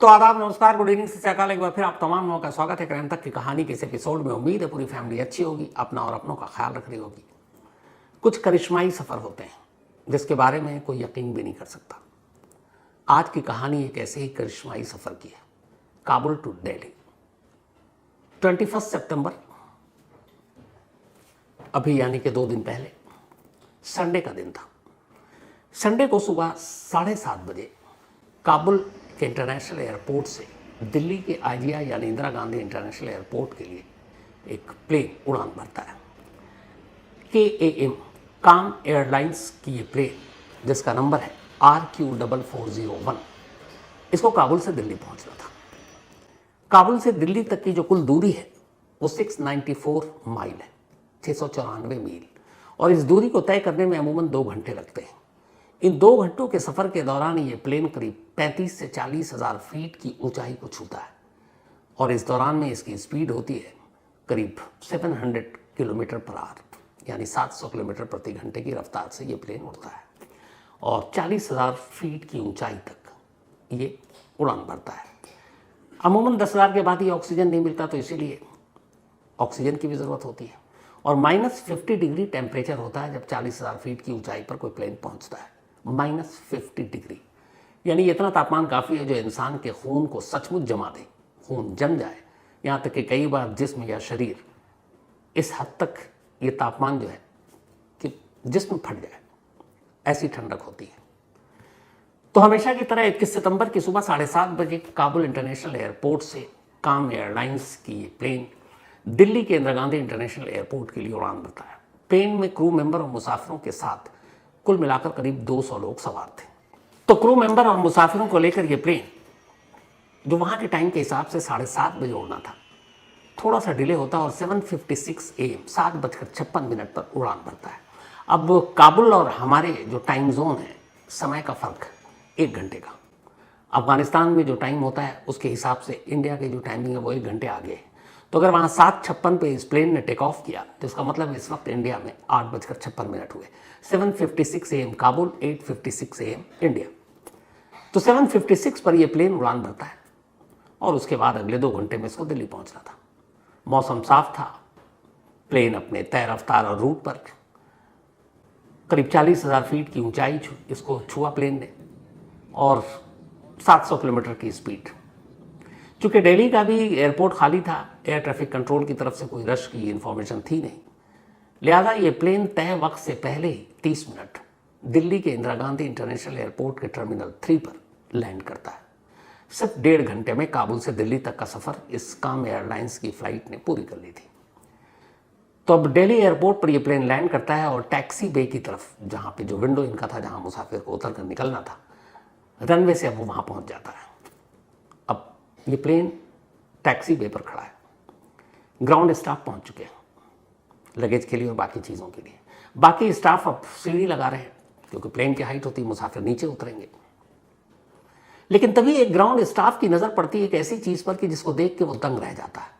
तो आदाब, नमस्कार, गुड इवनिंग, सत एक बार फिर आप तमाम लोगों का स्वागत है क्राइम तक की कहानी के इस एपिसोड में। उम्मीद है पूरी फैमिली अच्छी होगी, अपना और अपनों का ख्याल रख रही होगी। कुछ करिश्माई सफ़र होते हैं जिसके बारे में कोई यकीन भी नहीं कर सकता। आज की कहानी एक ऐसे ही करिश्माई सफ़र की है, काबुल टू दिल्ली। 21 सितंबर, अभी यानी कि 2 दिन पहले, संडे का दिन था। संडे को सुबह 7:30 बजे काबुल के इंटरनेशनल एयरपोर्ट से दिल्ली के IGI यानी इंदिरा गांधी इंटरनेशनल एयरपोर्ट के लिए एक प्लेन उड़ान भरता है। KAM काम एयरलाइंस की ये प्लेन, जिसका नंबर है RQ4401, इसको काबुल से दिल्ली पहुंचना था। काबुल से दिल्ली तक की जो कुल दूरी है वो 694 माइल है, 694 मील, और इस दूरी को तय करने में अमूमन 2 घंटे लगते हैं। इन 2 घंटों के सफ़र के दौरान ये प्लेन करीब 35 से 40 हज़ार फीट की ऊंचाई को छूता है, और इस दौरान में इसकी स्पीड होती है करीब 700 किलोमीटर पर आवर, यानी 700 किलोमीटर प्रति घंटे की रफ्तार से ये प्लेन उड़ता है, और 40 हज़ार फीट की ऊंचाई तक ये उड़ान भरता है। अमूमन 10,000 के बाद ही ऑक्सीजन नहीं मिलता, तो इसीलिए ऑक्सीजन की भी ज़रूरत होती है, और -50 डिग्री टेम्परेचर होता है जब 40 हज़ार फीट की ऊंचाई पर कोई प्लेन पहुंचता है। -50 डिग्री यानी इतना तापमान काफ़ी है जो इंसान के खून को सचमुच जमा दे, खून जम जाए, यहाँ तक कि कई बार जिस्म या शरीर इस हद तक ये तापमान जो है कि जिस्म फट जाए, ऐसी ठंडक होती है। तो हमेशा की तरह 21 सितंबर की सुबह 7:30 बजे काबुल इंटरनेशनल एयरपोर्ट से काम एयरलाइंस की ये प्लेन दिल्ली के इंदिरा गांधी इंटरनेशनल एयरपोर्ट के लिए उड़ान भरता है। प्लेन में क्रू मेंबर और मुसाफिरों के साथ कुल मिलाकर करीब 200 लोग सवार थे। तो क्रू मेंबर और मुसाफिरों को लेकर ये प्लेन, जो वहाँ के टाइम के हिसाब से 7:30 बजे उड़ना था, थोड़ा सा डिले होता है और 7:56 AM 7:56 पर उड़ान भरता है। अब काबुल और हमारे जो टाइम जोन है, समय का फ़र्क 1 घंटे का। अफगानिस्तान में जो टाइम होता है उसके हिसाब से इंडिया की जो टाइमिंग है वो 1 घंटे आगे है। तो अगर वहाँ 7:56 पे इस प्लेन ने टेक ऑफ किया तो इसका मतलब इस वक्त इंडिया में 8:56 हुए। 7:56 AM काबुल, 8:56 AM इंडिया। तो 7:56 पर यह प्लेन उड़ान भरता है, और उसके बाद अगले 2 घंटे में इसको दिल्ली पहुंचना था। मौसम साफ था, प्लेन अपने तय रफ्तार और रूट पर करीब 40 हज़ार फीट की ऊंचाई इसको छुआ प्लेन ने, और 700 किलोमीटर की स्पीड। चूँकि दिल्ली का भी एयरपोर्ट खाली था, एयर ट्रैफिक कंट्रोल की तरफ से कोई रश की इन्फॉर्मेशन थी नहीं, लिहाजा ये प्लेन तय वक्त से पहले ही 30 मिनट दिल्ली के इंदिरा गांधी इंटरनेशनल एयरपोर्ट के टर्मिनल 3 पर लैंड करता है। सिर्फ 1.5 घंटे में काबुल से दिल्ली तक का सफ़र इस काम एयरलाइंस की फ़्लाइट ने पूरी कर ली थी। तो अब दिल्ली एयरपोर्ट पर यह प्लेन लैंड करता है, और टैक्सी बे की तरफ, जहाँ पे जो विंडो इनका था, जहाँ मुसाफिर को उतर कर निकलना था, रनवे से अब वो वहाँ पहुँच जाता है। अब ये प्लेन टैक्सी बे पर खड़ा है, ग्राउंड स्टाफ पहुँच चुके हैं लगेज के लिए और बाकी चीज़ों के लिए। बाकी स्टाफ अब सीढ़ी लगा रहे हैं, क्योंकि प्लेन की हाइट होती है, मुसाफिर नीचे उतरेंगे। लेकिन तभी एक ग्राउंड स्टाफ की नज़र पड़ती है एक ऐसी चीज़ पर कि जिसको देख के वो दंग रह जाता है।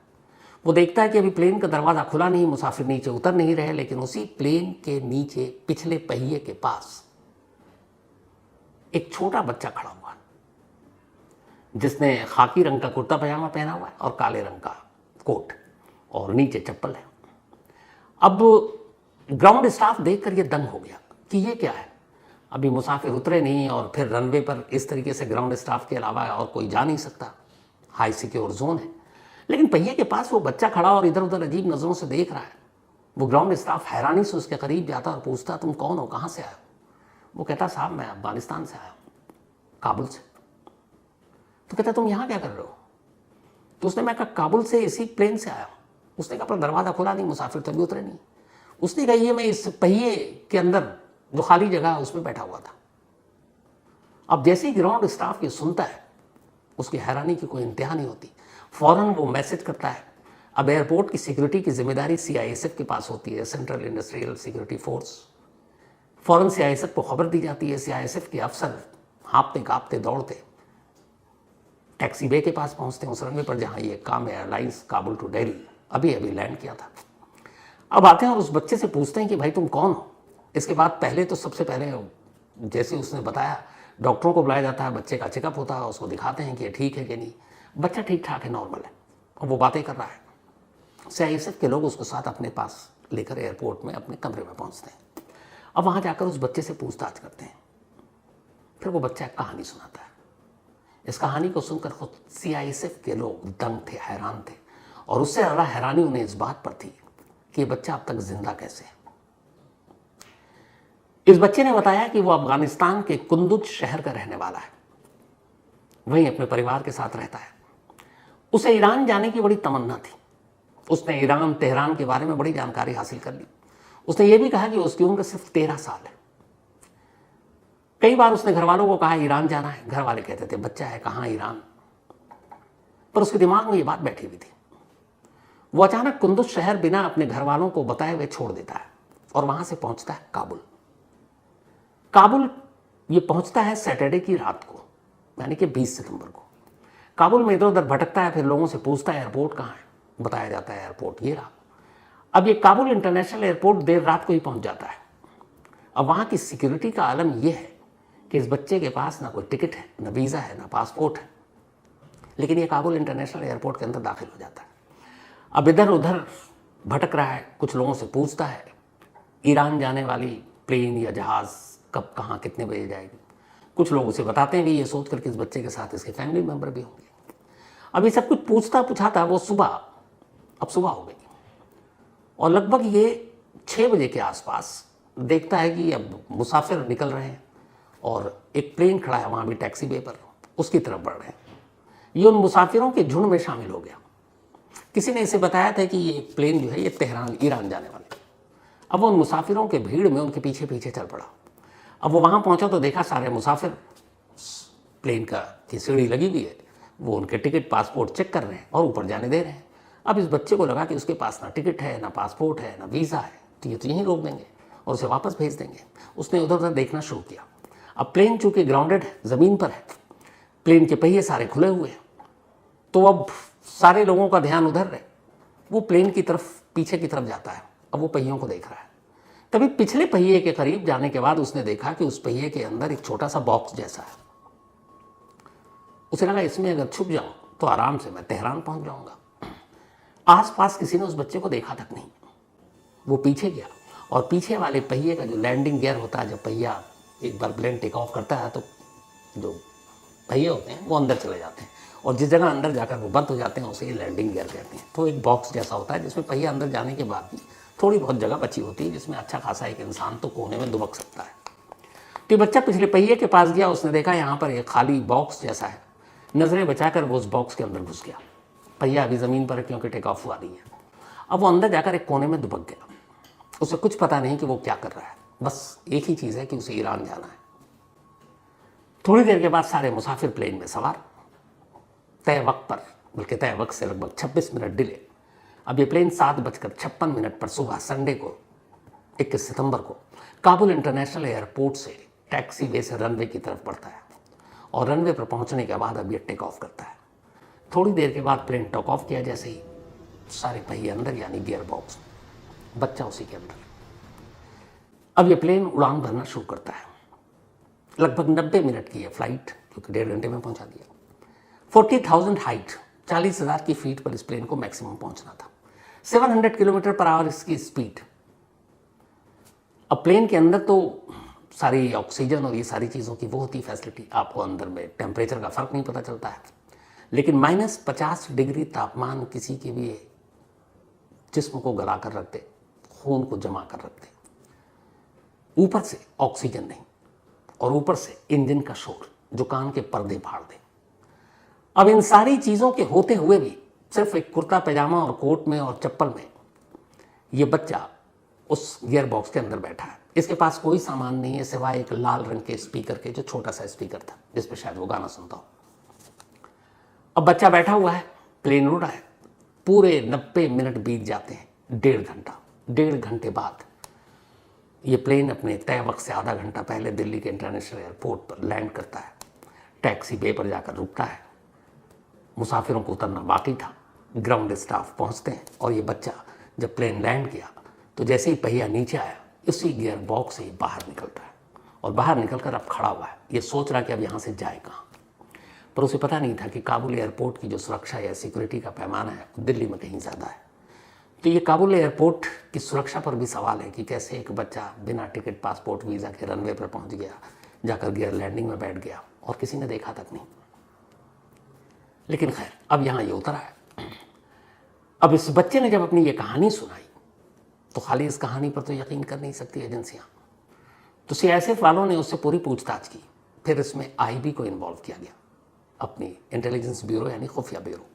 वो देखता है कि अभी प्लेन का दरवाज़ा खुला नहीं, मुसाफिर नीचे उतर नहीं रहे, लेकिन उसी प्लेन के नीचे पिछले पहिए के पास एक छोटा बच्चा खड़ा हुआ, जिसने खाकी रंग का कुर्ता पजामा पहना हुआ है और काले रंग का कोट, और नीचे चप्पल है। अब ग्राउंड स्टाफ देखकर ये दंग हो गया कि ये क्या है, अभी मुसाफिर उतरे नहीं, और फिर रनवे पर इस तरीके से ग्राउंड स्टाफ के अलावा और कोई जा नहीं सकता, हाई सिक्योर जोन है। लेकिन पहिए के पास वो बच्चा खड़ा और इधर उधर अजीब नज़रों से देख रहा है। वो ग्राउंड स्टाफ हैरानी से उसके करीब जाता और पूछता, तुम कौन हो, कहाँ से आए हो? वो कहता, साहब मैं अफगानिस्तान से आया हूँ, काबुल से। तो कहता, तुम यहाँ क्या कर रहे हो? तो उसने, मैं कहा काबुल से इसी प्लेन से आया हूँ। उसने कहा, पर दरवाज़ा खुला नहीं, मुसाफिर तभी उतरे नहीं। उसने कहा, ये मैं इस पहिए के अंदर जो खाली जगह है उसमें बैठा हुआ था। अब जैसे ही ग्राउंड स्टाफ ये सुनता है, उसकी हैरानी की कोई इंतहा नहीं होती। फौरन वो मैसेज करता है। अब एयरपोर्ट की सिक्योरिटी की जिम्मेदारी CISF के पास होती है, सेंट्रल इंडस्ट्रियल सिक्योरिटी फोर्स। फौरन CISF को खबर दी जाती है। CISF के अफसर हाँपते काँपते दौड़ते टैक्सी बे के पास पहुँचते हैं, उस रनवे पर जहाँ ये काम एयरलाइंस काबुल टू दिल्ली अभी अभी लैंड किया था। अब आते हैं और उस बच्चे से पूछते हैं कि भाई तुम कौन हो? इसके बाद पहले तो सबसे पहले जैसे उसने बताया डॉक्टरों को बुलाया जाता है, बच्चे का चेकअप होता है, उसको दिखाते हैं कि ये ठीक है कि नहीं। बच्चा ठीक ठाक है, नॉर्मल है, और वो बातें कर रहा है। CISF के लोग उसको साथ अपने पास लेकर एयरपोर्ट में अपने कमरे में पहुंचते हैं। अब वहाँ जाकर उस बच्चे से पूछताछ करते हैं। फिर वो बच्चा एक कहानी सुनाता है। इस कहानी को सुनकर खुद CISF के लोग दंग थे, हैरान थे, और उससे ज़्यादा हैरानी उन्हें इस बात पर थी कि ये बच्चा अब तक जिंदा कैसे है। इस बच्चे ने बताया कि वो अफगानिस्तान के कुंदुज शहर का रहने वाला है, वहीं अपने परिवार के साथ रहता है। उसे ईरान जाने की बड़ी तमन्ना थी। उसने ईरान, तेहरान के बारे में बड़ी जानकारी हासिल कर ली। उसने ये भी कहा कि उसकी उम्र सिर्फ 13 साल है। कई बार उसने घर वालों को कहा ईरान जाना है। घर वाले कहते थे बच्चा है, कहाँ ईरान। पर उसके दिमाग में ये बात बैठी हुई थी। वो अचानक कुंदुज शहर बिना अपने घर वालों को बताए हुए छोड़ देता है और वहां से पहुंचता है काबुल। काबुल ये पहुंचता है सैटरडे की रात को, यानी कि 20 सितंबर को। काबुल में इधर उधर भटकता है, फिर लोगों से पूछता है एयरपोर्ट कहाँ है। बताया जाता है एयरपोर्ट ये रहा। अब ये काबुल इंटरनेशनल एयरपोर्ट देर रात को ही पहुंच जाता है। अब वहां की सिक्योरिटी का आलम यह है कि इस बच्चे के पास ना कोई टिकट है, ना वीज़ा है, ना पासपोर्ट है, लेकिन ये काबुल इंटरनेशनल एयरपोर्ट के अंदर दाखिल हो जाता है। अब इधर उधर भटक रहा है, कुछ लोगों से पूछता है ईरान जाने वाली प्लेन या जहाज़ कब, कहाँ, कितने बजे जाएगी। कुछ लोग उसे बताते हैं भी, ये सोच कर कि इस बच्चे के साथ इसके फैमिली मेम्बर भी होंगे। अब ये सब कुछ पूछता पूछाता वो अब सुबह हो गई, और लगभग ये 6 बजे के आसपास देखता है कि अब मुसाफिर निकल रहे हैं और एक प्लेन खड़ा है वहाँ भी टैक्सी वे पर, उसकी तरफ बढ़ रहे हैं। ये उन मुसाफिरों के झुंड में शामिल हो गया। किसी ने इसे बताया था कि ये प्लेन जो है ये तेहरान, ईरान जाने वाला है। अब वो उन मुसाफिरों के भीड़ में उनके पीछे पीछे चल पड़ा। अब वो वहाँ पहुँचा तो देखा सारे मुसाफिर प्लेन की सीढ़ी लगी हुई है, वो उनके टिकट पासपोर्ट चेक कर रहे हैं और ऊपर जाने दे रहे हैं। अब इस बच्चे को लगा कि उसके पास ना टिकट है, ना पासपोर्ट है, ना वीज़ा है, तो ये तो यहीं रोक देंगे और उसे वापस भेज देंगे। उसने उधर उधर देखना शुरू किया। अब प्लेन चूँकि ग्राउंडेड है, ज़मीन पर है, प्लेन के पहिए सारे खुले हुए हैं, तो अब सारे लोगों का ध्यान उधर है। वो प्लेन की तरफ, पीछे की तरफ जाता है। अब वो पहियों को देख रहा है। तभी पिछले पहिए के करीब जाने के बाद उसने देखा कि उस पहिए के अंदर एक छोटा सा बॉक्स जैसा है। उसे लगा इसमें अगर छुप जाऊं तो आराम से मैं तेहरान पहुंच जाऊंगा। आसपास किसी ने उस बच्चे को देखा तक नहीं। वो पीछे गया और पीछे वाले पहिए का जो लैंडिंग गियर होता है, जब पहिया एक बार प्लेन टेक ऑफ करता है तो जो पहिए होते हैं वो अंदर चले जाते हैं, और जिस जगह अंदर जाकर वो बंद हो जाते हैं उसे लैंडिंग गियर कहते हैं। तो एक बॉक्स जैसा होता है जिसमें पहिया अंदर जाने के बाद भी थोड़ी बहुत जगह बची होती है, जिसमें अच्छा खासा एक इंसान तो कोने में दुबक सकता है। तो ये बच्चा पिछले पहिए के पास गया, उसने देखा यहाँ पर एक खाली बॉक्स जैसा है। नजरें बचाकर वो उस बॉक्स के अंदर घुस गया। पहिया अभी ज़मीन पर है क्योंकि टेक ऑफ हुआ नहीं है। अब वो अंदर जाकर एक कोने में दुबक गया। उसे कुछ पता नहीं कि वो क्या कर रहा है, बस एक ही चीज़ है कि उसे ईरान जाना है। थोड़ी देर के बाद सारे मुसाफिर प्लेन में सवार, तय वक्त पर, बल्कि तय वक्त से लगभग 26 मिनट डिले। अब ये प्लेन 7:56 पर सुबह संडे को 21 सितंबर को काबुल इंटरनेशनल एयरपोर्ट से टैक्सी वे से रनवे की तरफ बढ़ता है, और रनवे पर पहुंचने के बाद अब ये टेक ऑफ करता है। थोड़ी देर के बाद प्लेन टेक ऑफ किया, जैसे ही सारे पहिए अंदर, यानी गियर बॉक्स, बच्चा उसी के अंदर। अब ये प्लेन उड़ान भरना शुरू करता है। लगभग 90 मिनट की है फ्लाइट, क्योंकि 1.5 घंटे में पहुंचा दिया। 40,000 हाइट, 40,000 की फीट पर इस प्लेन को मैक्सिमम पहुंचना था। 700 किलोमीटर पर आवर इसकी स्पीड। अब प्लेन के अंदर तो सारी ऑक्सीजन और ये सारी चीज़ों की वो होती फैसिलिटी, आपको अंदर में टेम्परेचर का फ़र्क नहीं पता चलता है, लेकिन -50 डिग्री तापमान किसी के भी जिस्म को गला कर रख दे, खून को जमा कर रख दे। ऊपर से ऑक्सीजन नहीं, और ऊपर से इंजन का शोर जो कान के पर्दे फाड़ दे। अब इन सारी चीज़ों के होते हुए भी सिर्फ एक कुर्ता पैजामा और कोट में और चप्पल में ये बच्चा उस गियर बॉक्स के अंदर बैठा है। इसके पास कोई सामान नहीं है सिवाय एक लाल रंग के स्पीकर के, जो छोटा सा स्पीकर था जिस पे शायद वो गाना सुनता हो। अब बच्चा बैठा हुआ है, प्लेन उड़ रहा है। पूरे 90 मिनट बीत जाते हैं, 1.5 घंटा। 1.5 घंटे बाद ये प्लेन अपने तय वक्त से आधा घंटा पहले दिल्ली के इंटरनेशनल एयरपोर्ट पर लैंड करता है। टैक्सी वे पर जाकर रुकता है। मुसाफिरों को उतरना बाकी था। ग्राउंड स्टाफ पहुंचते हैं, और ये बच्चा जब प्लेन लैंड किया तो जैसे ही पहिया नीचे आया, उसी गियर बॉक्स से ही बाहर निकलता है और बाहर निकलकर अब खड़ा हुआ है, ये सोच रहा कि अब यहाँ से जाए कहाँ। पर उसे पता नहीं था कि काबुल एयरपोर्ट की जो सुरक्षा या सिक्योरिटी का पैमाना है वो दिल्ली में कहीं ज़्यादा है। तो ये काबुल एयरपोर्ट की सुरक्षा पर भी सवाल है कि कैसे एक बच्चा बिना टिकट, पासपोर्ट, वीज़ा के रनवे पर पहुंच गया, जाकर गियर लैंडिंग में बैठ गया और किसी ने देखा तक नहीं। लेकिन खैर, अब यहाँ ये उतरा है। अब इस बच्चे ने जब अपनी ये कहानी सुनाई तो खाली इस कहानी पर तो यकीन कर नहीं सकती एजेंसियाँ। तो सीआईएसएफ वालों ने उससे पूरी पूछताछ की। फिर इसमें आईबी को इन्वॉल्व किया गया, अपनी इंटेलिजेंस ब्यूरो यानी खुफिया ब्यूरो।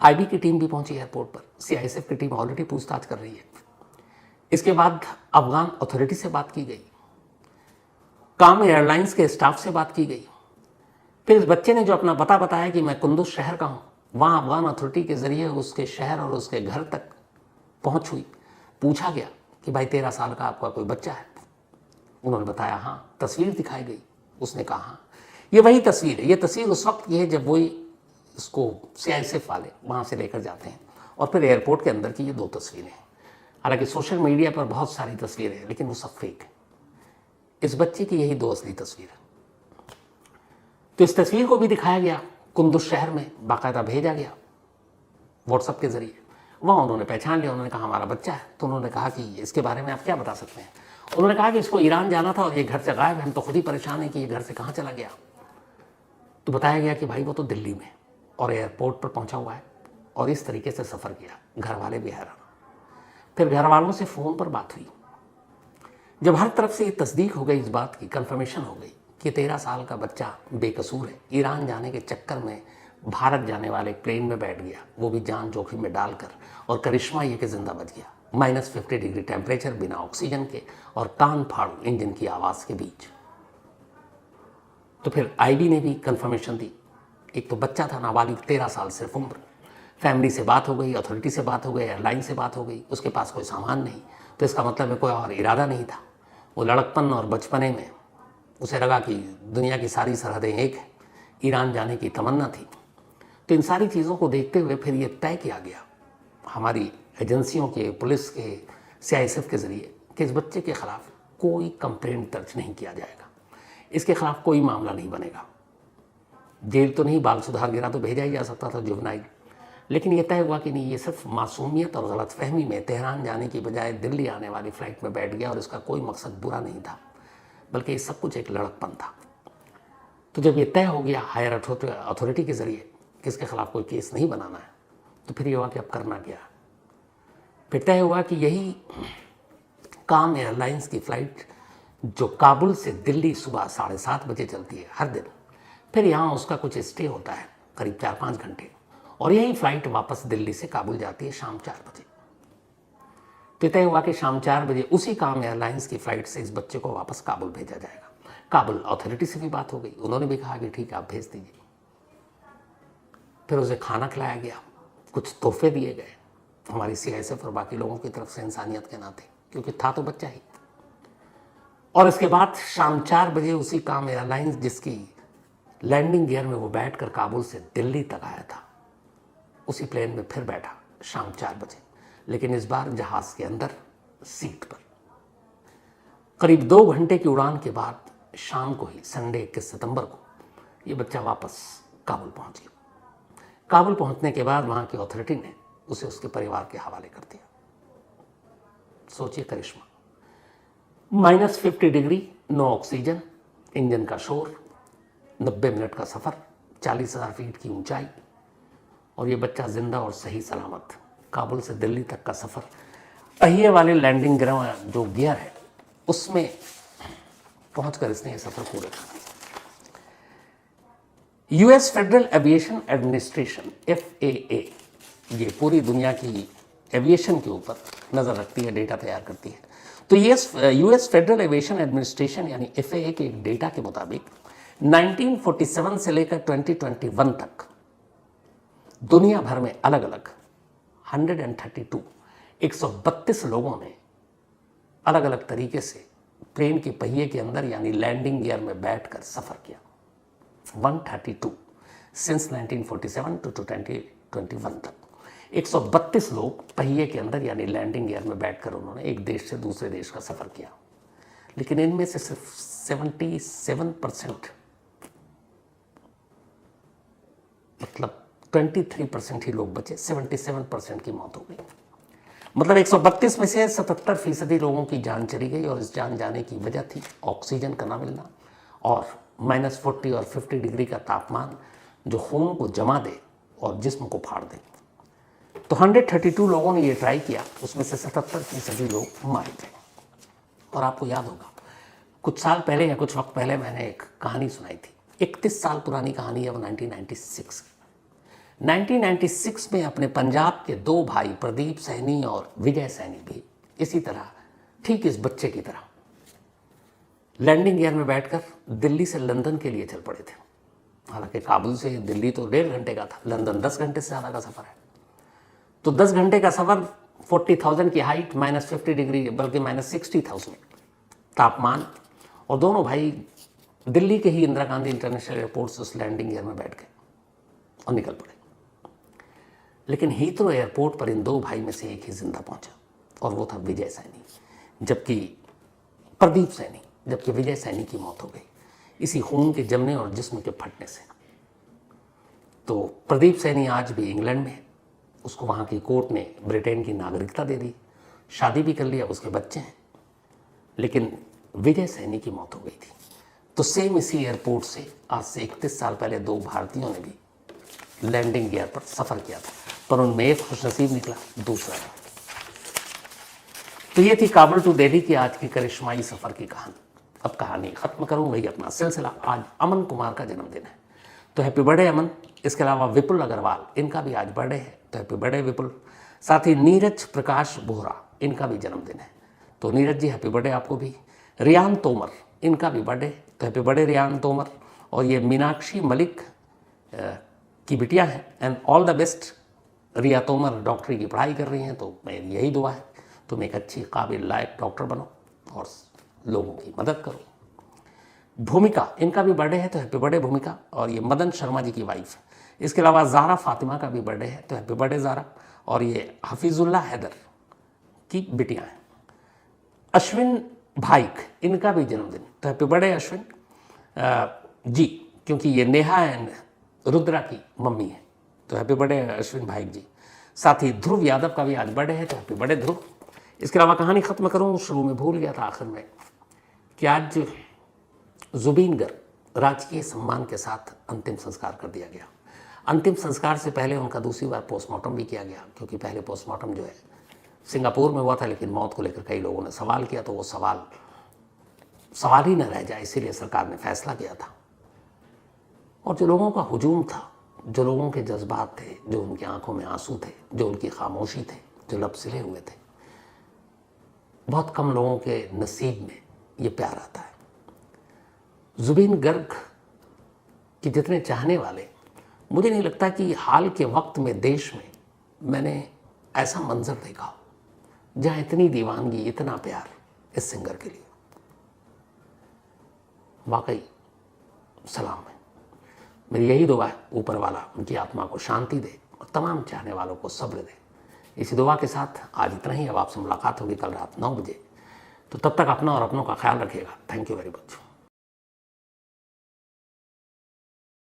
आईबी की टीम भी पहुंची एयरपोर्ट पर। सीआईएसएफ की टीम ऑलरेडी पूछताछ कर रही है। इसके बाद अफगान अथॉरिटी से बात की गई, काम एयरलाइंस के स्टाफ से बात की गई। फिर इस बच्चे ने जो अपना पता बताया कि मैं कुंदुज शहर का हूँ, वहाँ अफगान अथॉरिटी के ज़रिए उसके शहर और उसके घर तक पहुँच हुई। पूछा गया कि भाई 13 साल का आपका कोई बच्चा है? उन्होंने बताया हाँ। तस्वीर दिखाई गई, उसने कहा हाँ ये वही तस्वीर है। ये तस्वीर उस वक्त की है जब वही इसको सीआईएसएफ वाले वहाँ से लेकर जाते हैं। और फिर एयरपोर्ट के अंदर की ये 2 तस्वीरें हैं। हालांकि सोशल मीडिया पर बहुत सारी तस्वीरें हैं, लेकिन वो सब फेक है। इस बच्चे की यही 2 असली तस्वीर है। तो इस तस्वीर को भी दिखाया गया, कुंदुज शहर में बाकायदा भेजा गया व्हाट्सएप के जरिए। वहाँ उन्होंने पहचान लिया, उन्होंने कहा हमारा बच्चा है। तो उन्होंने कहा कि इसके बारे में आप क्या बता सकते हैं? उन्होंने कहा कि इसको ईरान जाना था और ये घर से गायब है, हम तो खुद ही परेशान हैं कि ये घर से कहाँ चला गया। तो बताया गया कि भाई वो तो दिल्ली में और एयरपोर्ट पर पहुंचा हुआ है और इस तरीके से सफ़र किया। घर वाले भी हैरान। फिर घर वालों से फ़ोन पर बात हुई। जब हर तरफ से ये तस्दीक हो गई, इस बात की कंफर्मेशन हो गई कि 13 साल का बच्चा बेकसूर है, ईरान जाने के चक्कर में भारत जाने वाले प्लेन में बैठ गया, वो भी जान जोखिम में डालकर, और करिश्मा ये कि जिंदा बच गया -50 डिग्री टेम्परेचर, बिना ऑक्सीजन के और कान फाड़ू इंजन की आवाज़ के बीच। तो फिर आईबी ने भी कंफर्मेशन दी। एक तो बच्चा था नाबालिग, 13 साल सिर्फ उम्र। फैमिली से बात हो गई, अथॉरिटी से बात हो गई, एयरलाइन से बात हो गई, उसके पास कोई सामान नहीं। तो इसका मतलब है कोई और इरादा नहीं था। वो लड़कपन और बचपने में उसे लगा कि दुनिया की सारी सरहदें एक है, ईरान जाने की तमन्ना थी। तो इन सारी चीज़ों को देखते हुए फिर ये तय किया गया हमारी एजेंसियों के, पुलिस के, सीआईएसएफ के ज़रिए कि इस बच्चे के ख़िलाफ़ कोई कंप्लेंट दर्ज नहीं किया जाएगा, इसके ख़िलाफ़ कोई मामला नहीं बनेगा। जेल तो नहीं, बाल सुधार गृह तो भेजा ही जा सकता था, जुवेनाइल। लेकिन ये तय हुआ कि नहीं, ये सिर्फ मासूमियत और गलतफहमी में तेहरान जाने की बजाय दिल्ली आने वाली फ़्लाइट में बैठ गया और इसका कोई मकसद बुरा नहीं था, बल्कि ये सब कुछ एक लड़कपन था। तो जब ये तय हो गया हायर अथॉरिटी के ज़रिए कि इसके ख़िलाफ़ कोई केस नहीं बनाना है, तो फिर ये हुआ कि अब करना क्या। फिर तय हुआ कि यही काम एयरलाइंस की फ़्लाइट जो काबुल से दिल्ली सुबह 7:30 बजे चलती है हर दिन, फिर यहाँ उसका कुछ स्टे होता है करीब 4-5 घंटे, और यही फ़्लाइट वापस दिल्ली से काबुल जाती है शाम 4 बजे। तो तय हुआ कि शाम 4 बजे उसी काम एयरलाइंस की फ़्लाइट से इस बच्चे को वापस काबुल भेजा जाएगा। काबुल अथॉरिटी से भी बात हो गई, उन्होंने भी कहा कि ठीक है आप भेज दीजिए। फिर उसे खाना खिलाया गया, कुछ तोहफे दिए गए हमारी सीआईएसएफ और बाकी लोगों की तरफ से इंसानियत के नाते, क्योंकि था तो बच्चा ही। और इसके बाद शाम 4 बजे उसी काम एयरलाइंस जिसकी लैंडिंग गियर में वो बैठकर काबुल से दिल्ली तक आया था, उसी प्लेन में फिर बैठा शाम 4 बजे, लेकिन इस बार जहाज़ के अंदर सीट पर। करीब 2 घंटे की उड़ान के बाद शाम को ही संडे 21 सितंबर को ये बच्चा वापस काबुल पहुंच गया। काबुल पहुंचने के बाद वहाँ की अथॉरिटी ने उसे उसके परिवार के हवाले कर दिया। सोचिए करिश्मा, -50 डिग्री, नो ऑक्सीजन, इंजन का शोर, 90 मिनट का सफ़र, 40,000 फीट की ऊंचाई, और ये बच्चा जिंदा और सही सलामत। काबुल से दिल्ली तक का सफ़र, पहिए वाले लैंडिंग गियर जो गियर है उसमें पहुंचकर इसने ये सफ़र पूरा किया। US federal aviation administration FAA ये पूरी दुनिया की एविएशन के ऊपर नज़र रखती है, डेटा तैयार करती है। तो यूएस फेडरल एविएशन एडमिनिस्ट्रेशन यानी FAA के एक डेटा के मुताबिक 1947 से लेकर 2021 तक दुनिया भर में अलग अलग 132 लोगों ने अलग अलग तरीके से प्लेन के पहिए के अंदर यानी लैंडिंग गियर में बैठकर सफ़र किया। 132 सिंस 1947 टू 2021 तक 132 लोग पहिए के अंदर यानी लैंडिंग गियर में बैठकर उन्होंने एक देश से दूसरे देश का सफ़र किया। लेकिन इनमें से सिर्फ 77%, मतलब 23% ही लोग बचे, 77% की मौत हो गई। मतलब 132 में से 77% लोगों की जान चली गई, और इस जान जाने की वजह थी ऑक्सीजन का ना मिलना और -40 और 50 डिग्री का तापमान जो खून को जमा दे और जिस्म को फाड़ दे। तो 132 लोगों ने ये ट्राई किया, उसमें से 77% लोग मारे गए। और आपको याद होगा कुछ साल पहले या कुछ वक्त पहले मैंने एक कहानी सुनाई थी, 31 साल पुरानी कहानी है वो 1996 में अपने पंजाब के दो भाई प्रदीप सैनी और विजय सैनी भी इसी तरह, ठीक इस बच्चे की तरह, लैंडिंग गियर में बैठकर दिल्ली से लंदन के लिए चल पड़े थे। हालांकि काबुल से दिल्ली तो 1.5 घंटे का था, लंदन 10 घंटे से ज़्यादा का सफ़र है। तो 10 घंटे का सफ़र, 40,000 की हाइट, -50 डिग्री बल्कि -60,000 तापमान, और दोनों भाई दिल्ली के ही इंदिरा गांधी इंटरनेशनल एयरपोर्ट से उस लैंडिंग गियर में बैठ गए और निकल पड़े। लेकिन हीथ्रो एयरपोर्ट पर इन दो भाई में से एक ही जिंदा पहुंचा, और वो था विजय सैनी, जबकि प्रदीप सैनी, जबकि विजय सैनी की मौत हो गई इसी खून के जमने और जिस्म के फटने से। तो प्रदीप सैनी आज भी इंग्लैंड में है, उसको वहाँ की कोर्ट ने ब्रिटेन की नागरिकता दे दी, शादी भी कर लिया, उसके बच्चे हैं। लेकिन विजय सैनी की मौत हो गई थी। तो सेम इसी एयरपोर्ट से आज से 31 साल पहले दो भारतीयों ने भी लैंडिंग गियर पर सफ़र किया था, पर उनमें एक खुशनसीब निकला, दूसरा नहीं। तो ये थी काबुल टू दिल्ली की आज की करिश्माई सफ़र की कहानी। अब कहानी ख़त्म करूँ वही अपना सिलसिला। आज अमन कुमार का जन्मदिन है, तो हैप्पी बर्थडे अमन। इसके अलावा विपुल अग्रवाल, इनका भी आज बर्थडे है, तो हैप्पी बर्थडे विपुल। साथ ही नीरज प्रकाश बोहरा, इनका भी जन्मदिन है, तो नीरज जी हैप्पी बर्थडे आपको भी। रियान तोमर, इनका भी बर्थडे, तो हैप्पी बर्थडे रियान तोमर। और ये मीनाक्षी मलिक की बिटिया है, एंड ऑल द बेस्ट। रिया तोमर डॉक्टरी की पढ़ाई कर रही हैं, तो मेरी यही दुआ है तुम एक अच्छी काबिल लायक डॉक्टर बनो और लोगों की मदद करो। भूमिका, इनका भी बर्थडे है, तो हैप्पी बर्थडे भूमिका। और ये मदन शर्मा जी की वाइफ है। इसके अलावा ज़ारा फातिमा का भी बर्थडे है, तो हैप्पी बर्थडे ज़ारा। और ये हफीज़ुल्ला हैदर की बिटियाँ हैं। अश्विन भाईक, इनका भी जन्मदिन, तो हैप्पी बर्थडे अश्विन जी, क्योंकि ये नेहा एंड रुद्रा की मम्मी है, तो हैप्पी बर्थडे अश्विन भाईक जी। साथ ही ध्रुव यादव का भी आज बर्थडे है, तो हैप्पी बर्थडे ध्रुव। इसके अलावा कहानी ख़त्म करूँ, शुरू में भूल गया था आखिर में, कि आज जुबीन गर्ग राजकीय सम्मान के साथ अंतिम संस्कार कर दिया गया। अंतिम संस्कार से पहले उनका दूसरी बार पोस्टमार्टम भी किया गया, क्योंकि पहले पोस्टमार्टम जो है सिंगापुर में हुआ था, लेकिन मौत को लेकर कई लोगों ने सवाल किया, तो वो सवाल ही न रह जाए, इसीलिए सरकार ने फैसला किया था। और जो लोगों का हुजूम था, जो लोगों के जज्बात थे, जो उनकी आंखों में आंसू थे, जो उनकी खामोशी थे, जो लब सिले हुए थे, बहुत कम लोगों के नसीब में ये प्यार आता है। जुबीन गर्ग के जितने चाहने वाले, मुझे नहीं लगता कि हाल के वक्त में देश में मैंने ऐसा मंजर देखा हो जहाँ इतनी दीवानगी, इतना प्यार इस सिंगर के लिए। वाकई सलाम है। मेरी यही दुआ है, ऊपर वाला उनकी आत्मा को शांति दे और तमाम चाहने वालों को सब्र दे। इसी दुआ के साथ आज इतना ही। अब आपसे मुलाकात होगी कल रात 9 बजे। तो तब तक अपना और अपनों का ख्याल रखिएगा। Thank you very much.